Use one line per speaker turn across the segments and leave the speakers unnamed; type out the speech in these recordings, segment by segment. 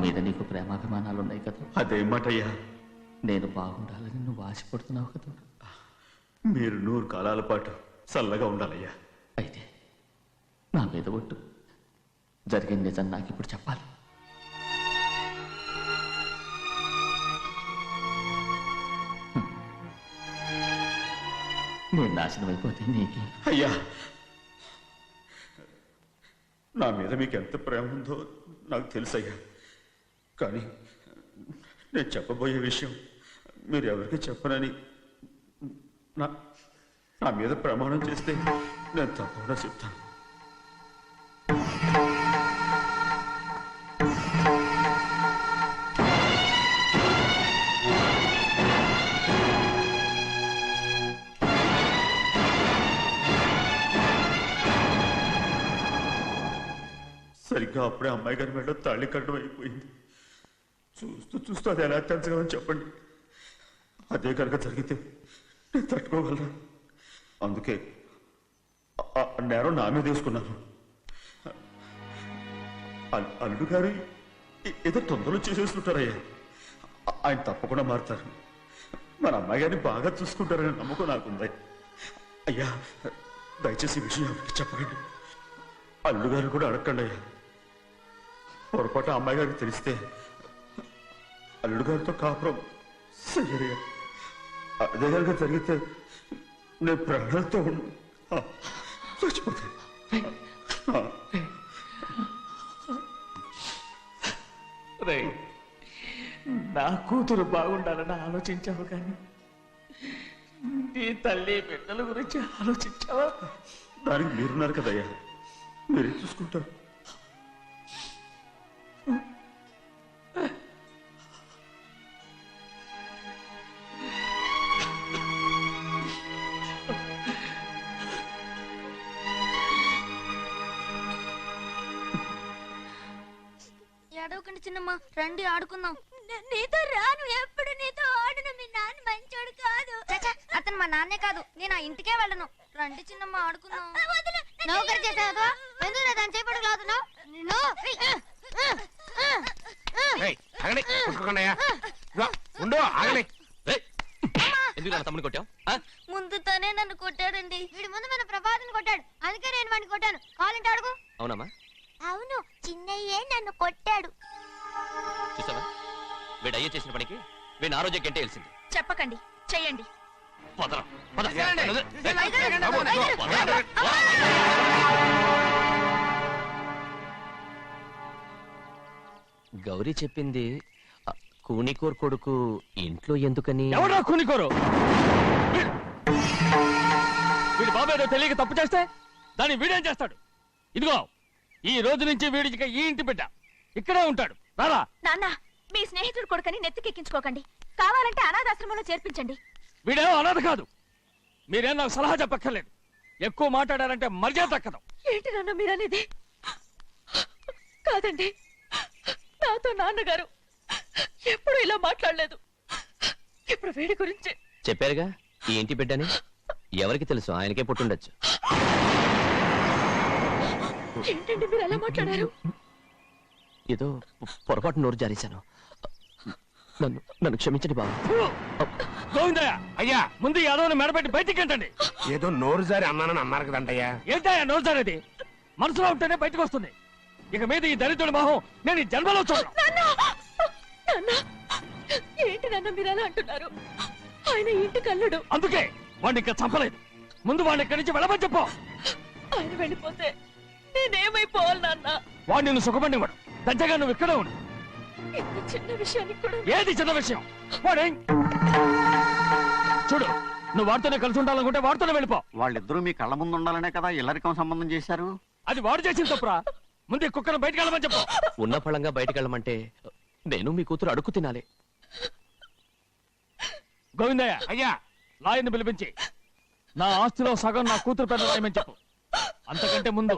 మీద నీకు ప్రేమాభిమానాలు ఉన్నాయి కదా.
అదేమాటయ్యా?
నేను బాగుండాలని నువ్వు ఆశపడుతున్నావు కదా.
మీరు 100 కాలాల పాటు చల్లగా ఉండాలయ్యా.
అయితే నా మీద ఒట్టు, జరిగిన నిజం నాకు ఇప్పుడు చెప్పాలి. నేను నాశనం అయిపోతే నీకే.
అయ్యా, నా మీద మీకు ఎంత ప్రేమ ఉందో నాకు తెలుసయ్యా. కానీ నేను చెప్పబోయే విషయం మీరు ఎవరికి చెప్పనని నా మీద ప్రమాణం చేస్తే నేను తప్పకుండా చెప్తాను. సరిగ్గా అప్పుడే అమ్మాయి గారి మెడలో తాళి కట్టడం అయిపోయింది. చూస్తూ చూస్తూ అది ఎలా తెంచగలని చెప్పండి. అదే కనుక జరిగితే నేను తట్టుకోగలరా? అందుకే నేరం నా మీద తీసుకున్నాను. అల్లుడు గారు ఏదో తొందరలో చేసేస్తుంటారయ్యా. ఆయన తప్పకుండా మారుతారు. మన అమ్మాయి గారిని బాగా చూసుకుంటారని నమ్మకం నాకుంది. అయ్యా, దయచేసి ఈ విషయం ఎవరికి చెప్పకండి. అల్లుడు గారు కూడా అడగండి అయ్యా. పొరపాటు అమ్మాయి గారికి తెలిస్తే అల్లుడు గారితో కాపురం సయ్యయ్యా. అదే కనుక జరిగితే నేను ప్రాణాలతో చచ్చిపోతాను.
నా కూతురు బాగుండాలని ఆలోచించావు, కానీ నీ తల్లి బిడ్డల గురించి ఆలోచించావా?
దానికి మీరున్నారు కదయ్యా, మీరే చూసుకుంటారు.
ఏడవకండి చిన్నమ్మ, రండి ఆడుకుందాం. నీతో రాను, ఎప్పుడు నీతో ఆడను. మీ నాన్న మంచోడు కాదు. అతను మా నాన్నే కాదు, నేను ఆ ఇంటికే వెళ్ళను. రండి చిన్నమ్మ ఆడుకుందాం. నౌకరు చేసావు ఎందుకు దాని చేపడు లాదున్నావు?
తమ్ముని కొట్టావు?
ముందు తనే నన్ను కొట్టాడండి. వీడి ముందు మన ప్రభాతం కొట్టాడు, అందుకే నేను వాడిని కొట్టాను. కావాలంటే అడుగు.
అవునమ్మా?
అవును, చిన్నయ్యే నన్ను కొట్టాడు.
చూసావా, వీడు అయ్యే చేసిన పనికి వీడిని ఆ రోజే గంటే తెలిసింది.
చెప్పకండి, చెయ్యండి.
గౌరీ చెప్పింది కూనికోర్ కొడుకు ఇంట్లో ఎందుకని.
ఎవరా కూనికోరు? వీడి బాబాయ్ తెలియక తప్పు చేస్తే దాన్ని వీడేం చేస్తాడు? ఇదిగో, ఈ రోజు నుంచి వీడికి ఈ ఇంటి బిడ్డ ఇక్కడే ఉంటాడు. రారా.
నాన్న, మీ స్నేహితుడు కొడుకని నెత్తికెక్కించుకోకండి. కావాలంటే అనాథాశ్రమంలో చేర్పించండి.
వీడేమో అనాథ కాదు. మీరేం నాకు సలహా చెప్పక్కర్లేదు. ఎక్కువ మాట్లాడారంటే మర్యాద దక్కదు.
ఏంటి నాన్న మీరనేది? కాదండి, నాతో నాన్నగారు ఎప్పుడు ఇలా మాట్లాడలేదు. ఇప్పుడు వీడి గురించి
చెప్పారుగా ఈ ఇంటి బిడ్డని. ఎవరికి తెలుసు, ఆయనకే పుట్టుండొచ్చు.
ఏంటండి మీరు అలా మాట్లాడారు?
ఏదో పొరపాటు నోరు జారేశాను. నన్ను క్షమించండి బాబు.
గోవిందయ్య, అయ్యా, ముందు యాదవ్ని మెడబెట్టి బయటికి ఏంటండి?
ఏదో నోరు జారి అన్నానని అన్నారు కదంటయ్యా.
ఏంటయ్యా నోరు జారేది? మనసులో ఉంటేనే బయటకు వస్తుంది. ఇక మీద ఈ దరిద్రుడి మొహం నేను ఈ జన్మలో చూడను.
ఏంటి నాన్న మీరు అలా అంటున్నారు? ఆయన ఇంటి కల్లుడు.
అందుకే వాడిని ఇంకా చంపలేదు. ముందు వాడిని ఇక్కడి నుంచి వెళ్ళమని చెప్పు.
ఆయన వెళ్ళిపోతే నేనేమైపోవాలి నాన్న?
వాడు నిన్ను సుఖపడివాడు. దచ్చగా నువ్వు ఇక్కడే ఉండు.
ఇంత చిన్న విషయానికి కూడా.
ఏది చిన్న విషయం? వాడేం చూడు, నువ్వు వాడితోనే కలిసి ఉండాలనుకుంటే వాడితోనే వెళ్ళిపో.
వాళ్ళిద్దరూ మీ కళ్ళ ముందు ఉండాలనే కదా ఇల్లరికం సంబంధం చేశారు.
అది వాడు చేసిన తప్పురా. ముందు ఈ కుక్కను బయటకు వెళ్ళమని చెప్పు.
ఉన్న ఫలంగా బయటకు వెళ్ళమంటే నేను మీ కూతురు అడుగు తినాలి.
గోవిందయ్య, అయ్యా, లాయర్ని పిలిపించి నా ఆస్తిలో సగం నా కూతురు పెద్ద రాయమని చెప్పు. అంతకంటే ముందు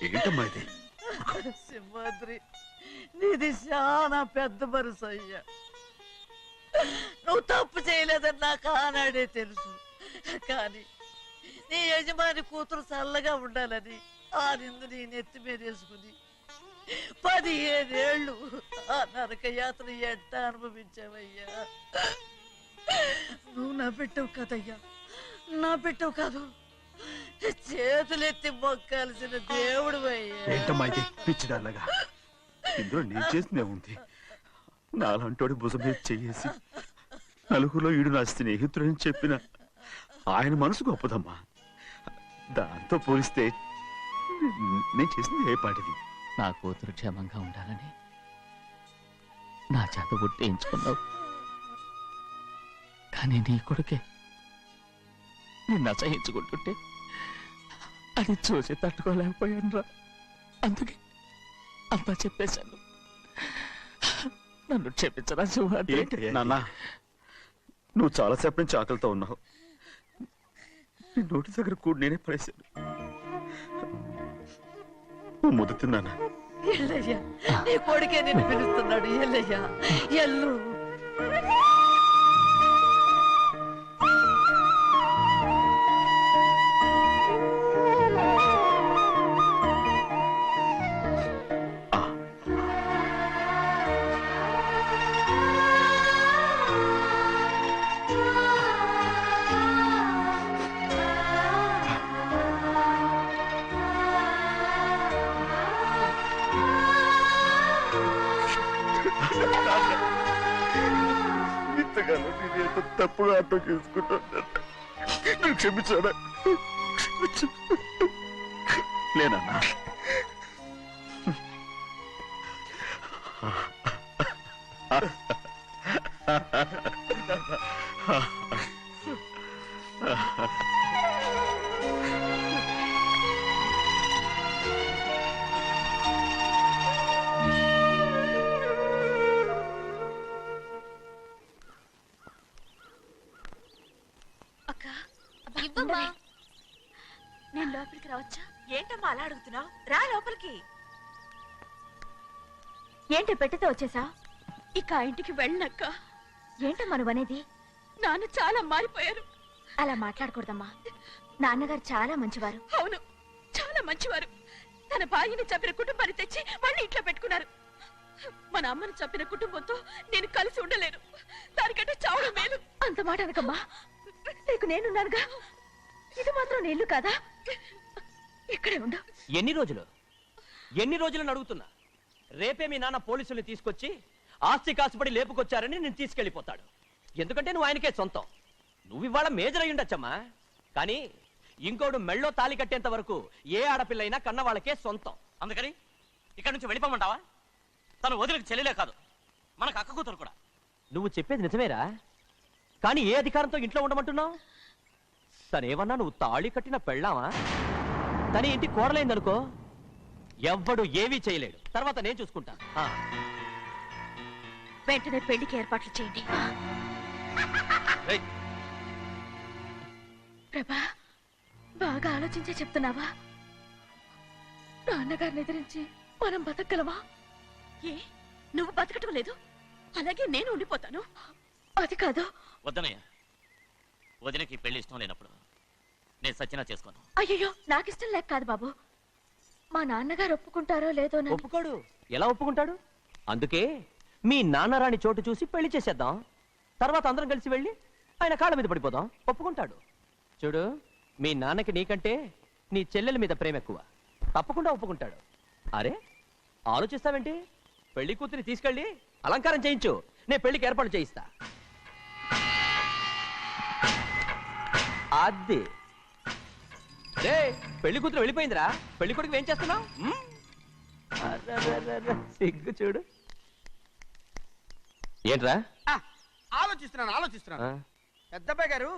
ఏంటమ్మా ఇది?
సింహాద్రి, నీది చాలా పెద్ద మనసు అయ్యా. నువ్వు తప్పు చేయలేదని నాకు ఆనాడే తెలుసు. కానీ నీ యజమాని కూతురు చల్లగా ఉండాలని ఆ నిందు నీ నెత్తి మీద వేసుకుని 15 ఏళ్ళు ఆ నరక యాత్ర ఎట్ట అనుభవించావయ్యా. నువ్వు నా పెట్టవు కదయ్యా, నా పెట్టవు కాదు, చేతులెత్తి మొక్కాల్సిన దేవుడు అయ్యా.
ఏంటమ్మా ఇది పిచ్చిదాల్లగా? ఇందులో నేను చేసిందే ఉంది. నాలంటోడి భుజం మీద చెయ్యేసి నలుగురిలో ఈడు నా స్నేహితుడని చెప్పిన ఆయన మనసు గొప్పదమ్మా. దాంతో పోలిస్తే నేను చేసింది ఏ పాటిది?
నా కూతురు క్షేమంగా ఉండాలని నా చేత గుర్తించుకున్నావు. కానీ నీ కొడుకే నిన్ను అసహించుకుంటుంటే అది చూసి తట్టుకోలేకపోయాను రా. అందుకే అంతా చెప్పేశాను. నన్ను క్షమించరా సింహాద్రి.
నాన్న, నువ్వు చాలాసేపు నుంచి ఆకలితో ఉన్నావు. నీ నోటి దగ్గర కూడా నేనే పడేశాను. నువ్వు ముద్దు తిన్నానా?
ఎల్లయ్యా, నీ కొడుకే నిన్ను పిలుస్తున్నాడు. ఎల్లయ్యా, ఎల్లు.
ఇంతకాలం నేను ఎంత తప్పుగా అర్థం చేసుకుంటాను. నువ్వు క్షమించాడా? లేనన్నా.
ఇవ్వమ్మా. నేను లోపలికి రావచ్చా?
ఏంటమ్మా అలా అడుగుతున్నావు? రా లోపలికి.
ఏంటి పెట్టితే వచ్చేసా?
ఇక ఆ ఇంటికి వెళ్ళనక్క.
ఏంటమ్మా నువ్వనేది?
నాన్న చాలా మారిపోయారు.
అలా మాట్లాడకూడదమ్మా. నాన్నగారు చాలా మంచివారు.
అవును, చాలా మంచివారు. తన భార్యని చంపిన కుటుంబాన్ని తెచ్చి మళ్ళీ ఇంట్లో పెట్టుకున్నారు. మన అమ్మని చంపిన కుటుంబంతో నేను కలిసి ఉండలేను. దానికంటే చావడం మేలు.
అంత మాట అనకమ్మా. నీకు నేనున్నానుగా. ఇది మాత్రం నీ ఇల్లు కాదా? ఇక్కడే ఉండు.
ఎన్ని రోజులను అడుగుతున్నా. రేపే మీ నాన్న పోలీసుల్ని తీసుకొచ్చి ఆస్తి కాసుపడి లేపుకొచ్చారని నేను తీసుకెళ్లిపోతాడు. ఎందుకంటే నువ్వు ఆయనకే సొంతం. నువ్వు ఇవాళ మేజర్ అయి ఉండొచ్చమ్మా. కానీ ఇంకోడు మెళ్ళో తాళి కట్టేంత వరకు ఏ ఆడపిల్లైనా కన్న వాళ్ళకే సొంతం. అందుకని ఇక్కడ నుంచి వెళ్ళిపోమంటావా? తను వదిలికి చెల్లెలే కాదు, మనకు అక్క కూతురు కూడా. నువ్వు చెప్పేది నిజమేరా? కానీ ఏ అధికారంతో ఇంట్లో ఉండమంటున్నావు? తనేమన్నా నువ్వు తాళి కట్టిన పెళ్ళావా? తన ఇంటి కోడలైందనుకో, ఎవ్వడు ఏవీ చేయలేడు. తర్వాత నేను చూసుకుంటా.
వెంటనే పెళ్లికి ఏర్పాట్లు చేయండి. ప్రభా, బాగా ఆలోచించే చెప్తున్నావా? నాన్నగారిని ఎదిరించి మనం బతకగలవా?
ఏ, నువ్వు బతకటం లేదు, అలాగే నేను ఉండిపోతాను.
అది కాదు.
వద్దనయ్య, వదినకి పెళ్లి ఇష్టం లేనప్పుడు నేను సచ్చినా చేసుకోను.
అయ్యో, నాకిష్టం లేక కాదు బాబు. మా నాన్నగారు ఒప్పుకుంటారో లేదో.
ఒప్పుకోడు. ఎలా ఒప్పుకుంటాడు? అందుకే మీ నాన్నరాని చోటు చూసి పెళ్లి చేసేద్దాం. తర్వాత అందరం కలిసి వెళ్ళి ఆయన కాళ్ళ మీద పడిపోదాం. ఒప్పుకుంటాడు. చూడు, మీ నాన్నకి నీకంటే నీ చెల్లెల మీద ప్రేమ ఎక్కువ. తప్పకుండా ఒప్పుకుంటాడు. అరే, ఆలోచిస్తావేంటి? పెళ్లి కూతురిని తీసుకెళ్ళి అలంకారం చేయించు. నేను పెళ్లికి ఏర్పాటు చేయిస్తా. అది పెళ్లి కూతురు వెళ్ళిపోయిందిరా. పెళ్లి కొడుకు ఏం చేస్తున్నావు? సిగ్గు చూడు. ఏంట్రా?
ఆలోచిస్తున్నాను. పెద్దబ్బాయి గారు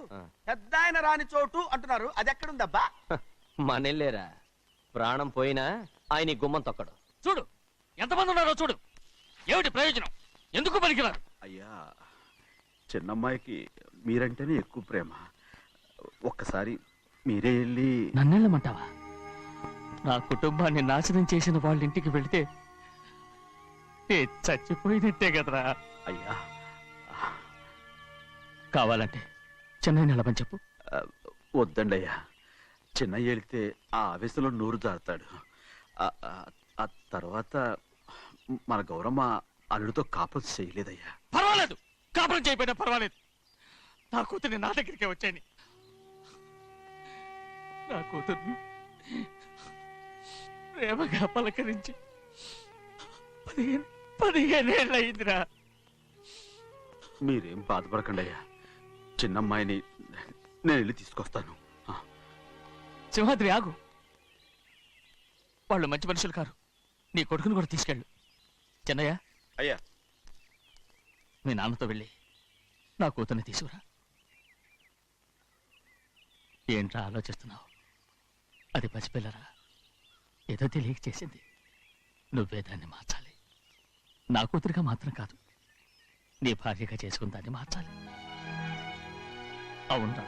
పెద్ద ఆయన రాని చోటు అంటున్నారు. అది ఎక్కడుందబ్బా?
మనెళ్ళేరా. ప్రాణం పోయినా ఆయన గుమ్మం తొక్కడు.
చూడు ఎంతమంది ఉన్నారో చూడు. ఏమిటి ప్రయోజనం? ఎందుకు పనికిరారు?
అయ్యా, చిన్నమ్మాయికి మీరంటేనే ఎక్కువ ప్రేమ. ఒక్కసారి మీరే వెళ్ళి.
నన్నెళ్ళమంటావా?
నా కుటుంబాన్ని నాశనం చేసిన వాళ్ళ ఇంటికి వెళితే నే చచ్చిపోయినట్టే కదరా.
అయ్యా
కావాలంటే చెన్నై నిలబని చెప్పు.
వద్దండి అయ్యా, చిన్నయ్య వెళితే ఆ ఆవేశంలో నోరు జారుతాడు. ఆ తర్వాత మన గౌరమ్మ అల్లుడితో కాపురం చేయలేదయ్యా.
పర్వాలేదు, కాపురం చేయకపోయినా పర్వాలేదు. నా కూతుర్ని నా దగ్గరికే వచ్చాయని. నా కూతుర్ని ప్రేమగా పలకరించి 15 ఏళ్ళు అయిందిరా.
మీరేం బాధపడకండి అయ్యా, చిన్నమ్మాయిని నేను వెళ్ళి తీసుకొస్తాను.
సింహాద్రి ఆగు. వాళ్ళు మంచి మనుషులు కారు. నీ కొడుకుని కూడా తీసుకెళ్ళు. చెన్నయ్య,
అయ్యా
మీ నాన్నతో వెళ్ళి నా కూతుర్ని తీసుకురా. ఏంట్రా ఆలోచిస్తున్నావు? అది పసిపిల్లరా, ఏదో తెలియక చేసింది. నువ్వే దాన్ని మార్చాలి. నా కూతురిగా మాత్రం కాదు, నీ భార్యగా చేసుకుని దాన్ని మార్చాలి. అవునరా?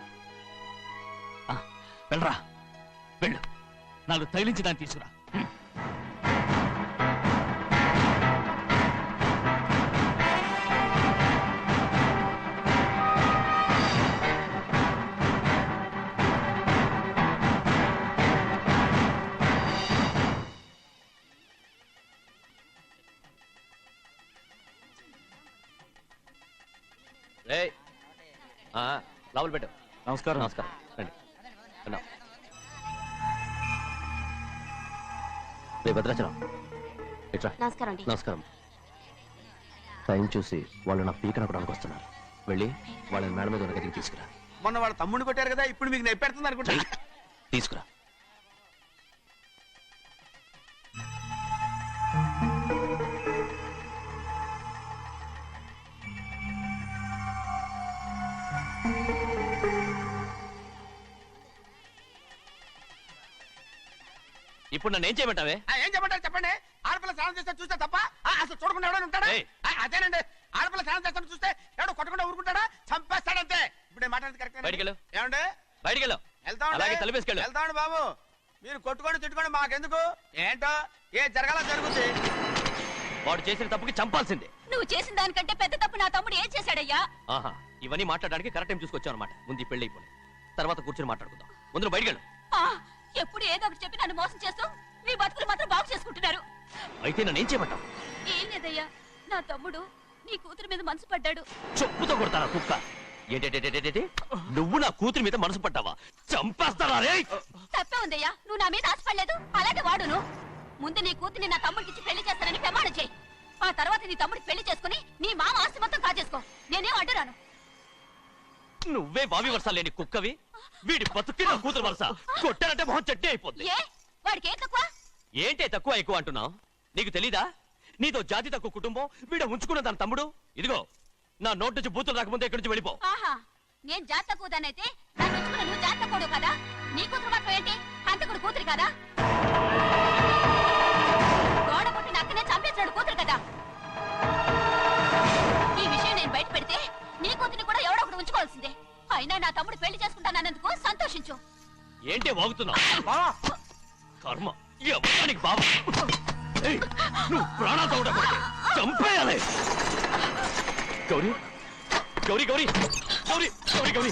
వెళ్ళరా, వెళ్ళు. నాలుగు తగిలించి దాన్ని తీసుకురా.
లోపల పెట్టు.
నమస్కారం.
నమస్కారం. రండి. రే భద్రాచలం, ఇట్రా.
నమస్కారం అండి.
నమస్కారం. టైం చూసి వాళ్ళు నా పీకన అక్కడానికి వస్తున్నారు. వెళ్ళి వాళ్ళని మేడ మీద ఉన్న గదికి తీసుకురా.
మొన్న వాళ్ళ తమ్ముడిని కొట్టారు కదా, ఇప్పుడు మీకు నెప్పెడుతుంది అనుకుంటా.
తీసుకురా. ఇప్పుడు నన్ను ఏం చేయమంటావే?
ఏం చెప్పంటారు చెప్పండి. ఆడపిల్ల స్నానం చేస్తే చూస్తే తప్ప అసలు చూడకుండా ఎవడైనా ఉంటాడా? అదేనండి, ఆడపిల్ల స్నానం చేస్తాను చూస్తే ఎవడో కొట్టకుండా ఊరుకుంటాడా? చంపేస్తాడంతే. ఇప్పుడు మాట్లాడేది కరెక్ట్.
బయటికి వెళ్ళు.
ఏమండి?
బయటికి వెళ్ళు. అలాగే తలపేసుకెళ్ళు.
వెళ్తామండి బాబు. మీరు కొట్టుకొని తిట్టుకోండి, మాకెందుకు? ఏంటో ఏ జరగాల జరుగుతుంది.
వాడు చేసిన తప్పుకి చంపాల్సిందే.
నువ్వు చేసిన దానికంటే పెద్ద తప్పు నా తమ్ముడు ఏం చేశాడయ్యా?
ఆహా, ఇవన్నీ మాట్లాడడానికి కరెక్ట్ టైం చూసుకొచ్చావు అనమాట. ముందు ఈ పెళ్లి అయిపోయి తర్వాత కూర్చొని మాట్లాడుకుందాం. ముందు బయటికి వెళ్ళు.
ఎప్పుడు ఏదో ఒకటి చెప్పి నన్ను మోసం చేస్తూ మీ బతుకులు మాత్రం బాగు చేసుకుంటున్నారు.
అయితే నన్ను ఏం చేయమంటావు?
ఏం లేదయ్యా, నా తమ్ముడు నీ కూతురు మీద మనసు పడ్డాడు.
చెప్పుతో కొడతారా కుక్క? ఏంటంటే నువ్వు నా కూతురి మీద మనసు పడ్డావా? చంపేస్తారా రే?
తప్పే ఉందయ్యా, నువ్వు నా మీద ఆశపడలేదు, అలాగే వాడును. ముందు నీ కూతుర్ని నా తమ్ముడికి పెళ్లి చేస్తానని ప్రమాణం చేయి. ఆ తర్వాత నీ తమ్ముడికి పెళ్లి చేసుకుని నీ మామ ఆస్తి మొత్తం కాజేసుకో. నేనేం అడ్డురాను.
నువ్వే వావి వరుస లేని కుక్కవి. వీడి బతుక్కి నా కూతురు వరుస. కొట్టారంటే మొహం చట్నీ అయిపోద్ది.
వాడికి ఏం తక్కువ?
ఏంటే తక్కువ ఎక్కువ అంటున్నావు? నీకు తెలీదా? నీతో జాతి తక్కువ కుటుంబం, వీడ ఉంచుకున్న తన తమ్ముడు. ఇదిగో నా నోటి నుంచి బూతులు రాకముందే ఇక్కడి నుంచి వెళ్ళిపో.
ఆహా, నేను జాతి తక్కువదానైతే నన్ను ఉంచుకున్న నువ్వు జాతి తక్కువడు కదా? నీ కూతురు మాత్రం ఏంటి, హంతకుడు కూతురు కదా? గోడ పుట్టిన అక్కనే చంపేశాడు కూతురు కదా? ఈ విషయం నేను బయట పెడితే నీ కూతురిని కూడా ఎవడో ఒకటి ఉంచుకోవాల్సిందే. అయినా నా తమ్ముడు పెళ్లి చేసుకుంటానన్నందుకు సంతోషించు.
ఏంటే వాగుతున్నావు? కర్మ, ఎవరికి బాబా? నువ్వు ప్రాణాలతో ఉండకూడదు, చంపేయాలి. గౌరీ గౌరీ గౌరీ గౌరీ గౌరీ గౌరీ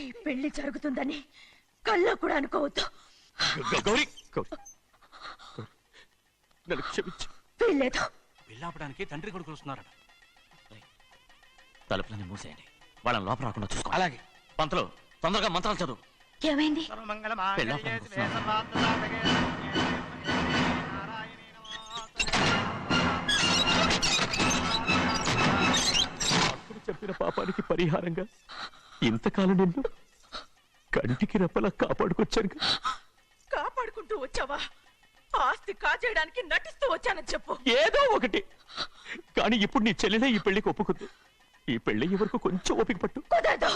ఈ పెళ్లి జరుగుతుందని కల్లో కూడా అనుకోవద్దు.
గౌరీ గౌరీ నన్ను క్షమించు.
వీల్లేదు.
పెళ్ళాపడానికి తండ్రి కొడుకులు వస్తున్నారట.
తలుపులని మూసేయండి, వాళ్ళని లోపల రాకుండా చూసుకో.
అలాగే.
పంతలు తొందరగా మంత్రాలు చదువు.
ఏమైంది?
అప్పుడు చెప్పిన పాపానికి పరిహారంగా ఇంతకాలం నిన్ను కంటికి రెప్పలా కాపాడుకొచ్చాను.
కాపాడుకుంటూ వచ్చావా? ఆస్తి కాజేయడానికి నటిస్తూ వచ్చానని చెప్పు.
ఏదో ఒకటి. కానీ ఇప్పుడు నీ చెల్లెలే ఈ పెళ్లికి ఒప్పుకుంది. ఈ పెళ్లి వరకు కొంచెం ఓపిక పట్టు.
కుదరదు.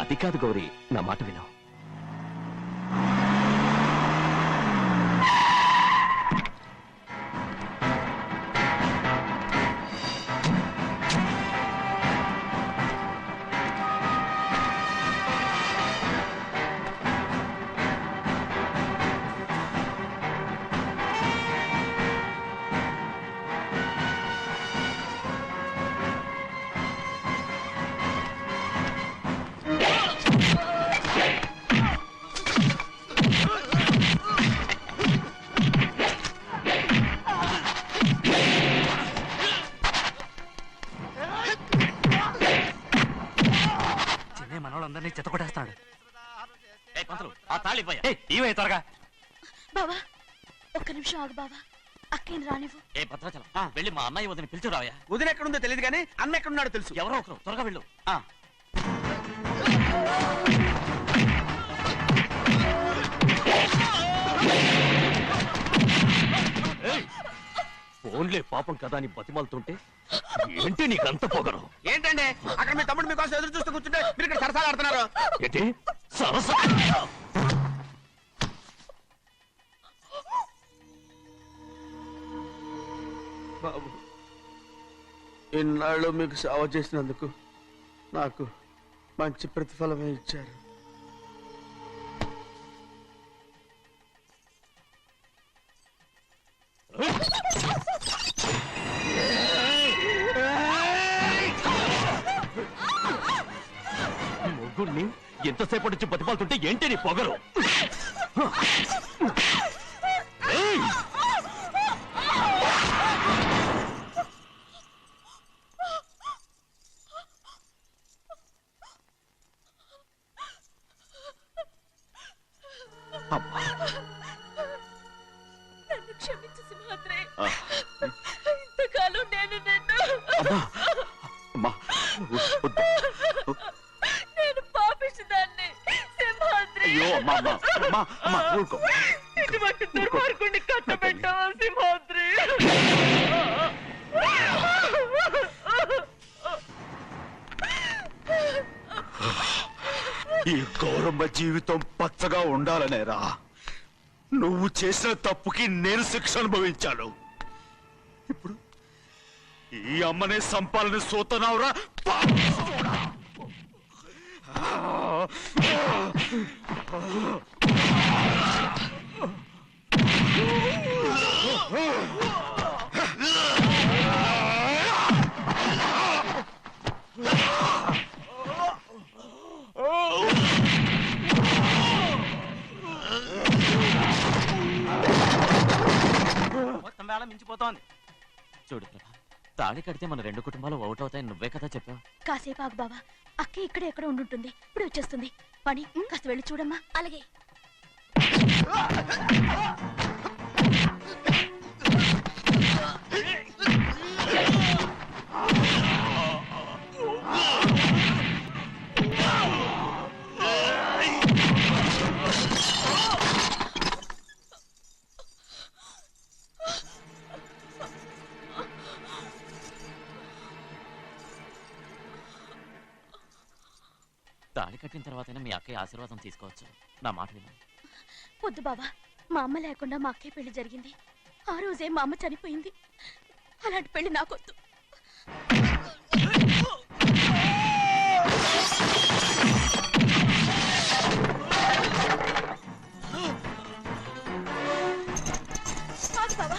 అది కాదు గౌరీ, నా మాట విను. కాలిపోయా.
ఇవే త్వరగా.
బావా ఒక్క నిమిషం ఆగు బావా, అక్కేం రానివ్వు.
ఏ భద్రాచలం వెళ్ళి మా అన్నయ్య వదిన పిలిచిరావయ్యా.
వదిన ఎక్కడుందో తెలియదు కానీ అన్న ఎక్కడున్నాడో తెలుసు.
ఎవరో ఒకరు త్వరగా వెళ్ళు. ఫోన్లే పాపం కదా అని బతిమాలుతుంటే ఏంటి నీకంత పొగరు?
ఏంటండి అక్కడ మీ తమ్ముడు మీకోసం ఎదురు చూస్తూ కూర్చుంటే మీరు ఇక్కడ సరసాలు ఆడుతున్నారు.
ఏంటి సరసా?
బాబు, ఇన్నాళ్ళు మీకు సేవ చేసినందుకు నాకు మంచి ప్రతిఫలమే ఇచ్చారు.
మొగ్గుడిని ఎంతసేపటి నుంచి బతిమాలుతుంటే ఏంటి నీ పొగరు?
నన్ను క్షమించు సింహాద్రి. ఇంతకాలం నేను నేను పాపిస్తుదాన్ని సింహాద్రి. ఇటువంటి దుర్మార్గుడిని కట్టబెట్టావా సింహాద్రి?
ఈ గౌరమ్మ జీవితం పచ్చగా ఉండాలనేరా నువ్వు చేసిన తప్పుకి నేను శిక్ష అనుభవించాను. ఇప్పుడు ఈ అమ్మనే సంపాలని సోతనావురా.
మొత్తం వేళ మించిపోతోంది. చూడు ప్రభా, తాళి కడితే మన రెండు కుటుంబాలు అవుతాయని నువ్వే కదా చెప్పావు.
కాసేపు ఆగు బావా, అక్కే ఇక్కడే ఎక్కడ ఉండుంటుంది, ఇప్పుడు వచ్చేస్తుంది. పని కాస్త వెళ్ళి చూడమ్మా. అలాగే.
తాళి కట్టిన తర్వాతైనా మీ అక్కయ్య ఆశీర్వాదం తీసుకోవచ్చు. నా మాట విను.
వద్దు బావా, మా అమ్మ లేకుండా మా అక్కయ్య పెళ్లి జరిగింది. ఆ రోజే మా అమ్మ చనిపోయింది. అలాంటి పెళ్లి నాకొద్దు. బావా,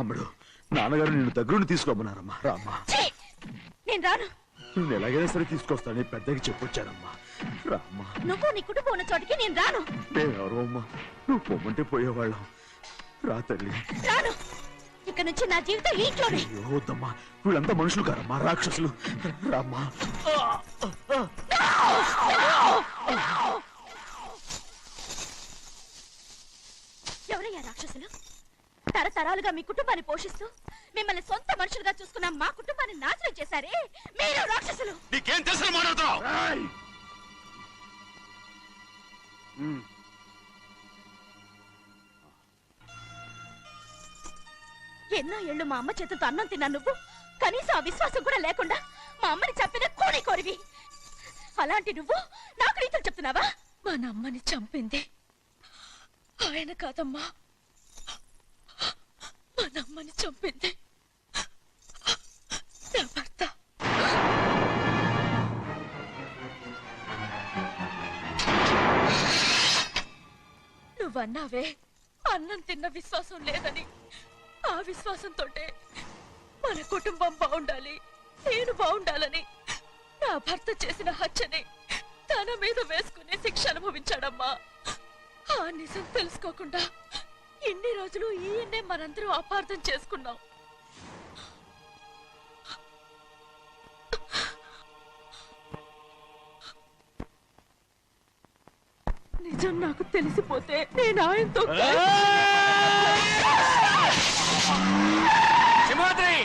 అమ్మడు, నాన్నగారు నిన్ను దగ్గరుండి తీసుకోమన్నారమ్మా. రామ్మా.
నేను రాను.
నేను ఎలాగైనా సరే తీసుకొస్తానని పెద్దకి చెప్పొచ్చానమ్మా. రామ్మా.
నువ్వు నీ కుటుంబం ఉన్న చోటికి నేను రాను.
మేమెవరో అమ్మా, నువ్వు పొమ్మంటే పోయేవాళ్ళం. రా తల్లి.
రాను. ఇక నుంచి నా జీవితం ఇంట్లోనే.
వద్దమ్మా, వీళ్ళంతా మనుషులు కారమ్మా, రాక్షసులు. రామ్మా.
ఎవరయ్యా రాక్షసులు? తరతరాలుగా మీ కుటుంబాన్ని పోషిస్తూ మిమ్మల్ని సొంత మనుషులుగా చూసుకున్న మా కుటుంబాన్ని నాశనం చేశారే మీరు రాక్షసులు.
నీకేం తెలుసు మాట్లాడుతున్నావు?
ఎన్నో ఏళ్ళు మా అమ్మ చేతులతో అన్నం తిన్నా నువ్వు కనీసం ఆ విశ్వాసం కూడా లేకుండా మా అమ్మని చంపిన కోడి కోరివి. అలాంటి నువ్వు నాకు రీతులు చెప్తున్నావా? మా అమ్మని చంపింది ఆయన కాదమ్మా, మా అమ్మని చంపింది నా భర్త. నువ్వన్నావే అన్నం తిన్న విశ్వాసం లేదని. ఆ విశ్వాసంతో మన కుటుంబం బాగుండాలి, నేను బాగుండాలని నా భర్త చేసిన హత్యని తన మీద వేసుకునే శిక్ష అనుభవించాడమ్మా. ఆ నిజం తెలుసుకోకుండా ఇన్ని రోజులు ఈయన్నే మనందరూ అపార్థం చేసుకున్నాం. నిజం నాకు తెలిసిపోతే నేను ఆయనతో
సింహాద్రి!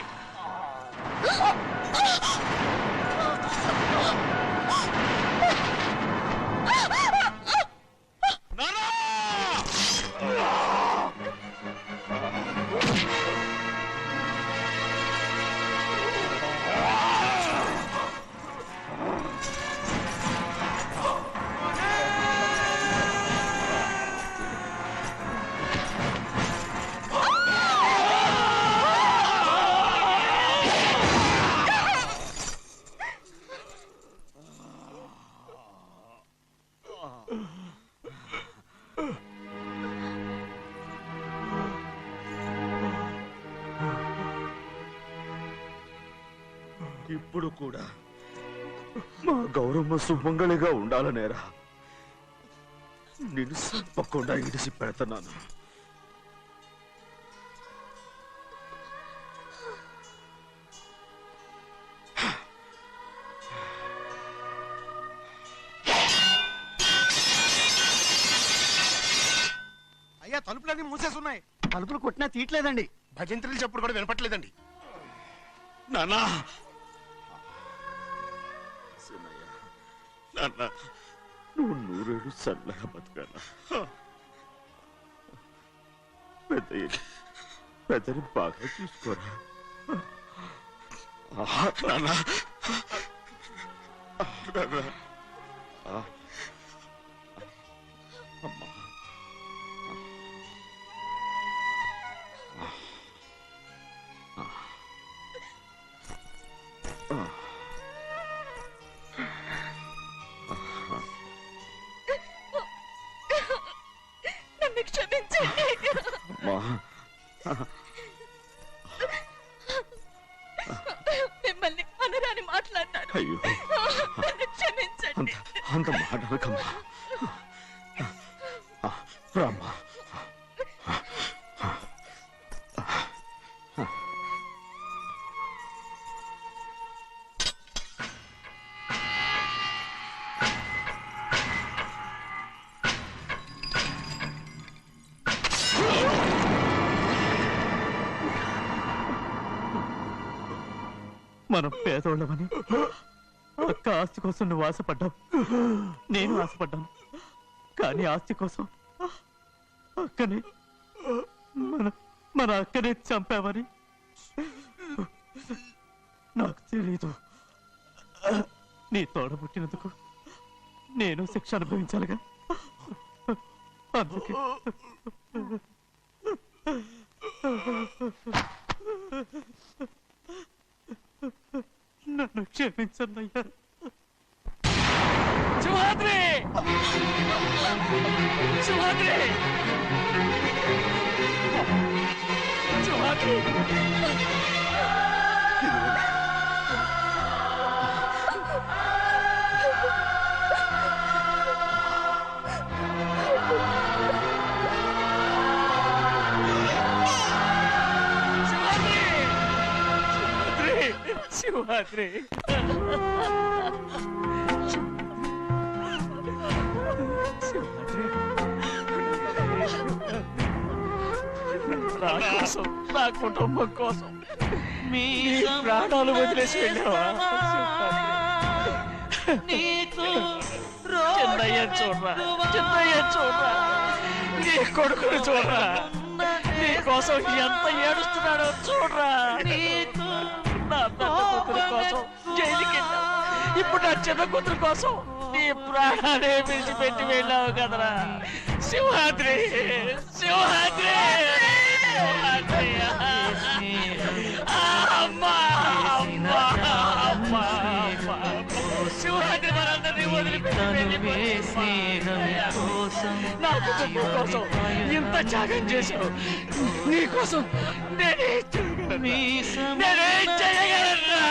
ఇప్పుడు కూడా మా గౌరమ్మ సుమంగళిగా ఉండాలనేరా నేను తప్పకుండా ఇడిసి పెడుతున్నాను.
అయ్యా, తలుపులన్నీ మూసేసున్నాయి.
తలుపులు కొట్టినా తీయట్లేదండి.
భజంత్రులు చెప్పుడు కూడా వినపట్లేదండి.
నాన్నా, నాన్న, నువ్వు 100 ఏళ్ళు చల్లగా బతకాలా? పెద్దని బాగా చూసుకోరా నాన్న. అమ్మా,
నన్ను క్షమించండి. మిమ్మల్ని అనరాని మాట్లాడినాను.
అయ్యో,
నన్ను క్షమించండి.
అంత మాటలకమ్మా. రామ్మా.
మనం పేదోళ్ళమని అక్క ఆస్తి కోసం నువ్వు ఆశపడ్డావు, నేను ఆశపడ్డాను. కానీ ఆస్తి కోసం అక్కని మన అక్కనే చంపావని నాకు తెలీదు. నీ తోడబుట్టినందుకు నేను శిక్ష అనుభవించాలిగా. అందుకే నన్ను క్షమించన్నయ్యా.
సింహాద్రి! సింహాద్రి! సింహాద్రి! సింహాద్రి!
సింహాద్రి నా కోసం నా కుటుంబం కోసం మీ ప్రాణాలు వదిలేసి వెళ్ళావా చిన్నయ్య చూడరా చిన్నయ్య చూడరా నీ కొడుకుని చూడరా నీ కోసం ఎంత ఏడుస్తున్నాడో చూడరా నా పెద్ద కూతురు కోసం జైలుకి వెళ్ళావు ఇప్పుడు నా చిన్న కూతురు కోసం నీ ప్రాణాలే విడిచిపెట్టి వెళ్ళావు కదరా సింహాద్రి సింహాద్రి సింహాద్రి అమ్మా అమ్మా అమ్మా సింహాద్రి మనందరినీ వదిలిపెట్టి నా కుటుంబం కోసం ఇంత త్యాగం చేశావు నీ కోసం నేనేం చేయగలరా